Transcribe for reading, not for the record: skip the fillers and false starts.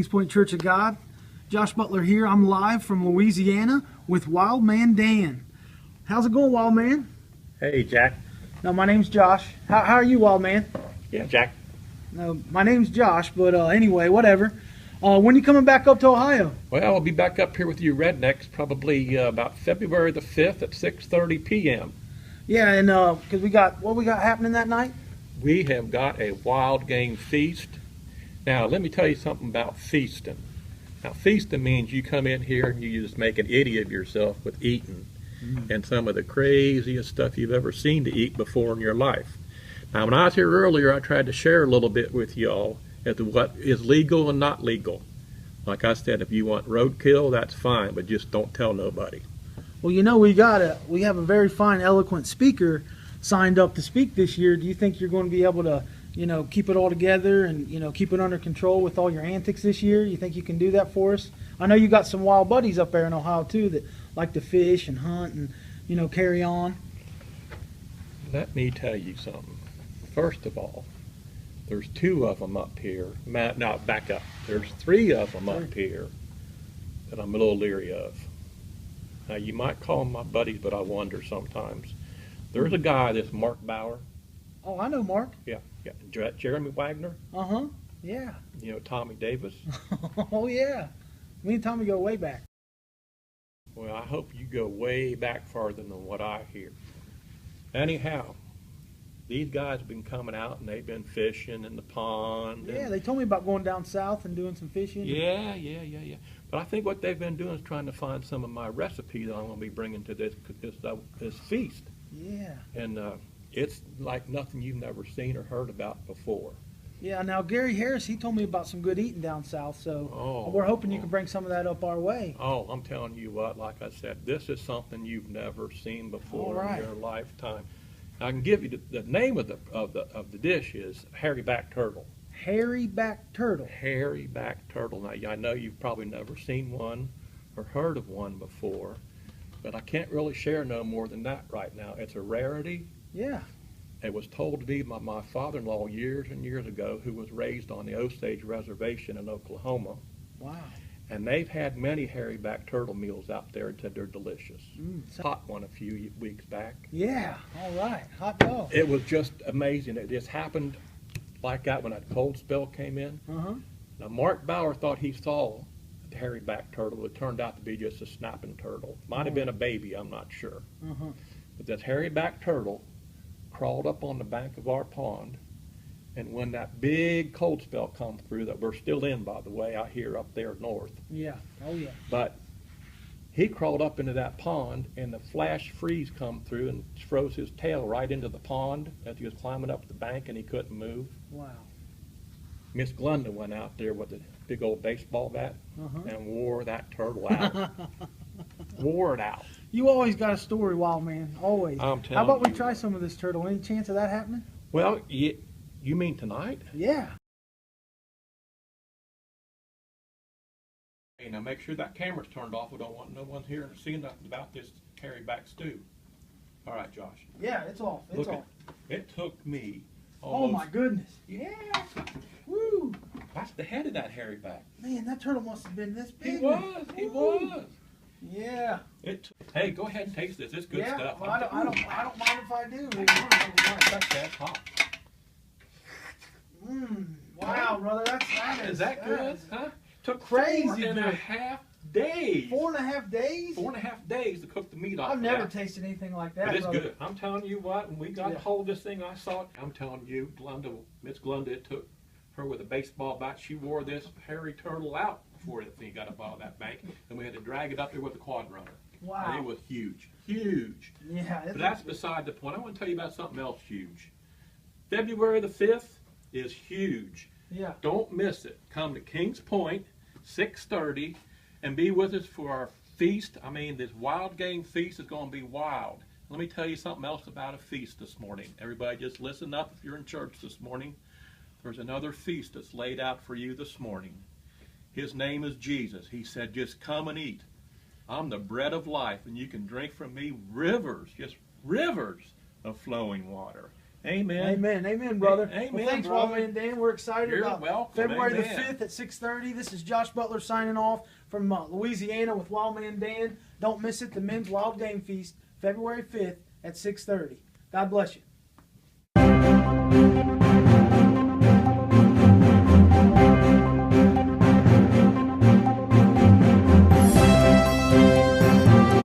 Kings Point Church of God. Josh Butler here. I'm live from Louisiana with Wildman Dan. How's it going, Wildman? Hey, Jack. No, my name's Josh. How are you, Wildman? Yeah, Jack. No, my name's Josh, but anyway, whatever. When are you coming back up to Ohio? Well, I'll be back up here with you rednecks probably about February the 5th at 6:30 p.m. Yeah, and because what we got happening that night? We have got a wild game feast. Now, let me tell you something about feasting. Now, feasting means you come in here and you just make an idiot of yourself with eating and some of the craziest stuff you've ever seen to eat before in your life. Now, when I was here earlier, I tried to share a little bit with y'all as to what is legal and not legal. Like I said, if you want roadkill, that's fine, but just don't tell nobody. Well, you know, we have a very fine, eloquent speaker signed up to speak this year. Do you think you're going to be able to, keep it all together and, keep it under control with all your antics this year? You think you can do that for us? I know you got some wild buddies up there in Ohio, too, that like to fish and hunt and, carry on. Let me tell you something. First of all, there's two of them up here. No, back up. There's three of them up here that I'm a little leery of. Now, you might call them my buddies, but I wonder sometimes. There's a guy, this Mark Bauer. Oh, I know Mark. Yeah. Jeremy Wagner. Uh-huh. Yeah. Tommy Davis. Oh, yeah. Me and Tommy go way back. Well, I hope you go way back farther than what I hear. Anyhow, these guys have been coming out and they've been fishing in the pond. Yeah, they told me about going down south and doing some fishing. Yeah. But I think what they've been doing is trying to find some of my recipes that I'm going to be bringing to this feast. Yeah. And it's like nothing you've never seen or heard about before. Yeah, now Gary Harris, he told me about some good eating down south, so we're hoping you can bring some of that up our way. Oh, I'm telling you what, like I said, this is something you've never seen before in your lifetime. I can give you the name of the dish is hairy back turtle. Hairy back turtle. Hairy back turtle. Now, I know you've probably never seen one or heard of one before, but I can't really share no more than that right now. It's a rarity. Yeah. It was told to me by my father-in-law years and years ago, who was raised on the Osage Reservation in Oklahoma. Wow. And they've had many hairy back turtle meals out there and said they're delicious. Caught one a few weeks back. Yeah, all right. Hot dog. It was just amazing. It just happened like that when that cold spell came in. Now, Mark Bauer thought he saw the hairy back turtle. It turned out to be just a snapping turtle. Might have been a baby, I'm not sure. But this hairy back turtle crawled up on the bank of our pond, and when that big cold spell come through that we're still in, by the way, out here up there north. Yeah, oh yeah. But he crawled up into that pond, and the flash freeze come through and froze his tail right into the pond as he was climbing up the bank, and he couldn't move. Wow. Miss Glenda went out there with a big old baseball bat and wore that turtle out. Wore it out. You always got a story, Wildman. Always. I'm telling you. How about we try some of this turtle? Any chance of that happening? Well, you mean tonight? Yeah. Hey, now make sure that camera's turned off. We don't want no one here seeing nothing about this hairy back stew. All right, Josh. Yeah, it's off. It's off. It took me almost... Oh, my goodness. Yeah. Woo. That's the head of that hairy back. Man, that turtle must have been this big. He was. Yeah. Hey, go ahead and taste this. It's good stuff. Well, I don't mind if I do. That's hot. Wow, brother, Is that good? Huh? Took crazy 4.5 days. 4.5 days? 4.5 days to cook the meat off. I've never tasted anything like that. But it's brother. good. I'm telling you what, when we got hold of this thing, I saw it. I'm telling you, Miss Glenda, it took her with a baseball bat. She wore this hairy turtle out before the thing got up out of that bank, and we had to drag it up there with a quad runner. Wow. And it was huge. Huge. Yeah. But that's beside the point. I want to tell you about something else huge. February the 5th is huge. Yeah. Don't miss it. Come to Kings Point, 6:30, and be with us for our feast. I mean, this wild game feast is going to be wild. Let me tell you something else about a feast this morning. Everybody just listen up if you're in church this morning. There's another feast that's laid out for you this morning. His name is Jesus. He said, just come and eat. I'm the bread of life, and you can drink from me rivers, just rivers of flowing water. Amen. Amen. Amen, brother. Amen, Well, thanks, brother. Wildman Dan. We're excited You're about welcome. February Amen. the 5th at 6:30. This is Josh Butler signing off from Louisiana with Wildman Dan. Don't miss it. The Men's Wild Game Feast, February 5th at 6:30. God bless you.